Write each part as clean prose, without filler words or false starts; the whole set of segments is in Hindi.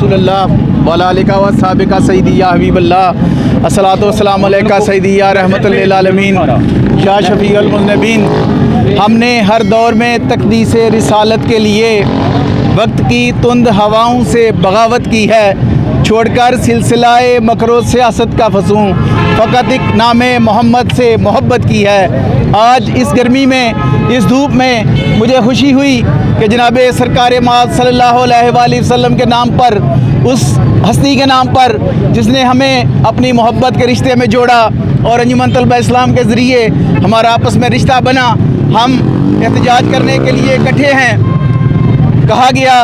रसूलुल्लाह वअला आलिका व साबिका सय्यदी या हबीबल्लाह अस्सलातु वस्सलामु अलैका सय्यदी या रहमतुल लिल आलमीन या शफीउल मुज़निबीन। हमने हर दौर में तक़दीस रिसालत के लिए वक्त की तुंद हवाओं से बगावत की है, छोड़कर सिलसिलाए मकरो सियासत का फसूं फ़कत एक नामे मोहम्मद से मोहब्बत की है। आज इस गर्मी में, इस धूप में मुझे खुशी हुई कि जनाब सरकार माद सल्लल्लाहु अलैहि वसल्लम के नाम पर, उस हस्ती के नाम पर जिसने हमें अपनी मोहब्बत के रिश्ते में जोड़ा और अंजुमन तलबा इस्लाम के ज़रिए हमारा आपस में रिश्ता बना, हम एहतजाज करने के लिए इकट्ठे हैं। कहा गया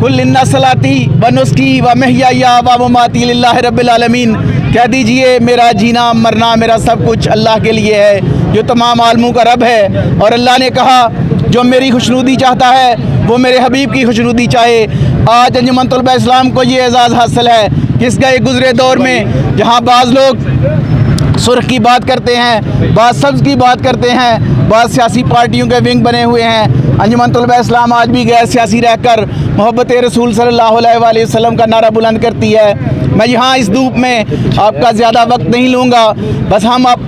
कुल इन्ना सलाती व नुस्की व महयाया व ममाती लिल्लाहि रब्बिल आलमीन। कह दीजिए मेरा जीना मरना मेरा सब कुछ अल्लाह के लिए है, जो तमाम आलमों का रब है। और अल्लाह ने कहा जो मेरी खुशनुदी चाहता है वो मेरे हबीब की खुशनुदी चाहे। आज अंजुमन तलबा इस्लाम को ये एजाज़ हासिल है कि इस गए गुज़रे दौर में जहाँ बाज़ लोग सुर्ख की बात करते हैं, बाज़ सब्ज़ की बात करते हैं, बाज़ सियासी पार्टियों के विंग बने हुए हैं, अंजुमन तलबा इस्लाम आज भी गैर सियासी रहकर मोहब्बत रसूल सल्लल्लाहु अलैहि वसल्लम का नारा बुलंद करती है। मैं यहाँ इस धूप में आपका ज़्यादा वक्त नहीं लूँगा, बस हम अब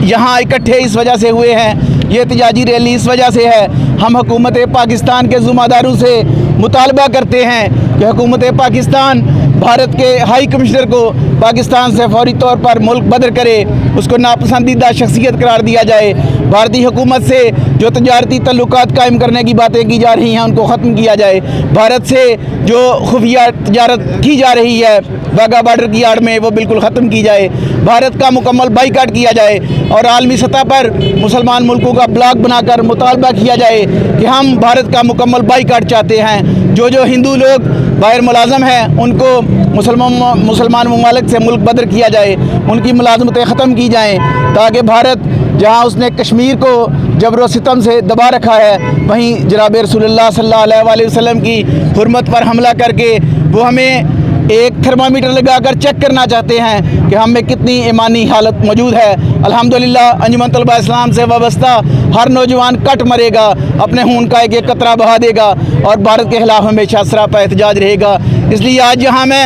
यहाँ इकट्ठे इस वजह से हुए हैं, ये एहतजाजी रैली इस वजह से है। हम हुकूमत पाकिस्तान के ज़िम्मेदारों से मुतालबा करते हैं कि हुकूमत पाकिस्तान भारत के हाई कमिश्नर को पाकिस्तान से फौरी तौर पर मुल्क बदर करे, उसको नापसंदीदा शख्सियत करार दिया जाए। भारतीय हुकूमत से जो तजारती तल्लुकात कायम करने की बातें की जा रही हैं उनको ख़त्म किया जाए। भारत से जो खुफिया तजारत की जा रही है वाघा बॉर्डर की आड़ में, वो बिल्कुल ख़त्म की जाए। भारत का मुकम्मल बाईकाट किया जाए और आलमी सतह पर मुसलमान मुल्कों का ब्लॉक बनाकर मुतालबा किया जाए कि हम भारत का मुकम्मल बाईकाट चाहते हैं। जो हिंदू लोग बाहर मुलाजम हैं उनको मुसलमान ममालिक से मुल्क बदर किया जाए, उनकी मुलाजमतें ख़त्म की जाएँ, ताकि भारत जहाँ उसने कश्मीर को जबर सितम से दबा रखा है, वहीं जनाब रसूलुल्लाह सल्लल्लाहु अलैहि वसल्लम की हुर्मत पर हमला करके वो हमें एक थर्मामीटर लगाकर चेक करना चाहते हैं कि हम में कितनी ईमानी हालत मौजूद है। अल्हम्दुलिल्लाह अंजुमन तलबा इस्लाम से वाबस्ता हर नौजवान कट मरेगा, अपने खून का एक कतरा बहा देगा और भारत के खिलाफ हमेशा सरापा एहतजाज रहेगा। इसलिए आज यहाँ मैं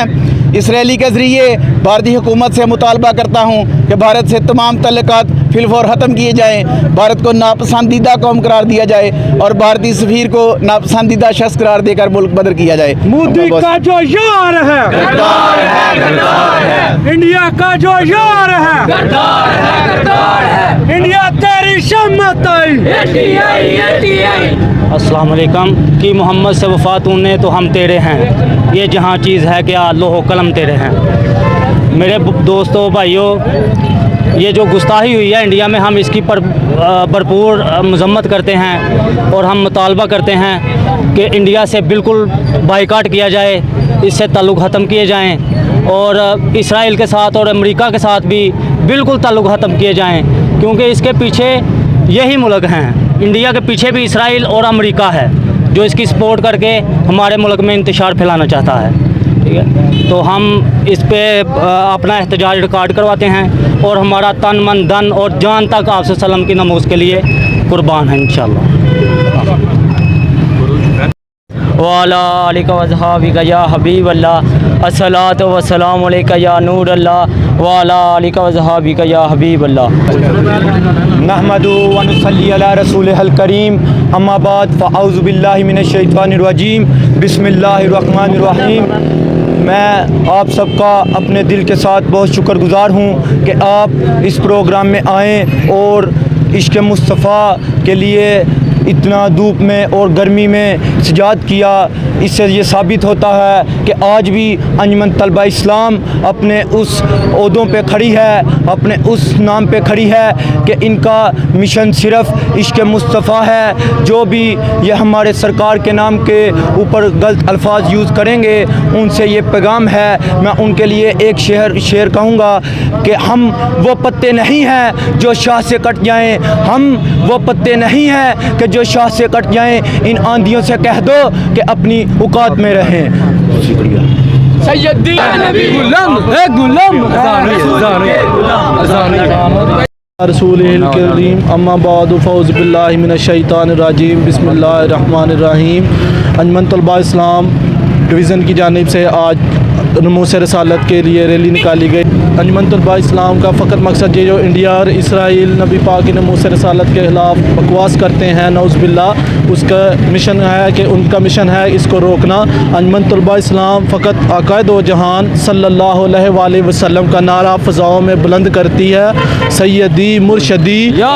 इस रैली के ज़रिए भारतीय हुकूमत से मुतालबा करता हूँ कि भारत से तमाम तल्लुकात फिलफौर ख़त्म किए जाएँ, भारत को नापसंदीदा कौम करार दिया जाए और भारतीय सफ़ीर को नापसंदीदा शख्स करार देकर मुल्क बदर किया जाए। मोदी का जो यार है गद्दार है, गद्दार है। इंडिया का जो यार है गद्दार है, गद्दार है। इंडिया तेरी शम्मत अस्सलाम वालेकुम। कि मोहम्मद से वफ़ा तूने तो हम तेरे हैं, ये जहाँ चीज़ है क्या लोहो कलम तेरे हैं। मेरे दोस्तों भाइयों, ये जो गुस्ताही हुई है इंडिया में, हम इसकी भरपूर मज़म्मत करते हैं और हम मुतालबा करते हैं कि इंडिया से बिल्कुल बाइकाट किया जाए, इससे ताल्लुक़ ख़त्म किए जाएँ और इसराइल के साथ और अमेरिका के साथ भी बिल्कुल ताल्लुक़ ख़त्म किए जाएँ, क्योंकि इसके पीछे यही मुल्क हैं। इंडिया के पीछे भी इसराइल और अमेरिका है जो इसकी सपोर्ट करके हमारे मुल्क में इंतशार फैलाना चाहता है। ठीक है, तो हम इस पे अपना एहतजाज रिकॉर्ड करवाते हैं और हमारा तन मन धन और जान तक आप सल्लम की नमूज़ के लिए कुर्बान है इंशाअल्लाह। वाला आलिका वज़हाबिका या हबीब अल्लाह अस्सलातु वस्सलामु अलैका या नूर अल्लाह वाला आलिका वज़हाबिका या हबीब अल्लाह। नहमदु व नुसल्ली अला रसूलिहिल करीम, अम्मा बाद फ़अऊज़ु बिल्लाहि मिनश शैतानिर रजीम, बिस्मिल्लाहिर रहमानिर रहीम। मैं आप सबका अपने दिल के साथ बहुत शुक्रगुज़ार हूँ कि आप इस प्रोग्राम में आएँ और इश्क़ मुस्तफ़ा के लिए इतना धूप में और गर्मी में सजाद किया। इससे ये साबित होता है कि आज भी अंजुमन तलबा इस्लाम अपने उस ओहदों पे खड़ी है, अपने उस नाम पे खड़ी है कि इनका मिशन सिर्फ़ इश्क़ मुस्तफ़ा है। जो भी ये हमारे सरकार के नाम के ऊपर गलत अल्फाज यूज़ करेंगे उनसे ये पैगाम है। मैं उनके लिए एक शेर कहूँगा कि हम वो पत्ते नहीं हैं जो शाह से कट जाएँ, हम वो पत्ते नहीं हैं कि जो शाह से कट जाएं। इन आंधियों से कह दो कि अपनी औकात में रहें। शुक्रिया। सैयदी गुलाम है, गुलाम रसूलिल करीम, अम्मा बाद फ़ौज़ बिल्लाहि मिनश शैतानिर रजीम, बिस्मिल्लाहिर रहमानिर रहीम। अंजुमन तलबा इस्लाम डिवीज़न की जानिब से आज नमूस रसालत के लिए रैली निकाली गई। अंजुमन तलबा इस्लाम का फ़कत मकसद ये जो इंडिया और इसराइल नबी पाक की नमूस रसालत के ख़िलाफ़ बकवास करते हैं नौज़ुबिल्ला, उसका मिशन है कि उनका मिशन है इसको रोकना। अंजुमन तलबा इस्लाम फ़कत आक़ाए दो जहान सल्लल्लाहु अलैहि वसल्लम का नारा फ़ज़ाओं में बुलंद करती है, सैयदी मुर्शदी या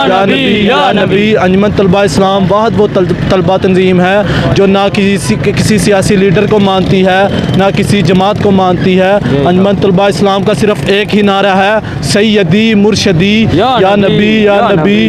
नबी। अंजुमन तलबा इस्लाम वाहद वो तलबा तंजीम है जो ना किसी सियासी लीडर को मानती है, ना किसी जमात को मानती है। अंजुमन तलबा इस्लाम का सिर्फ एक ही नारा है, सैयदी मुर्शदी या नबी या नबी।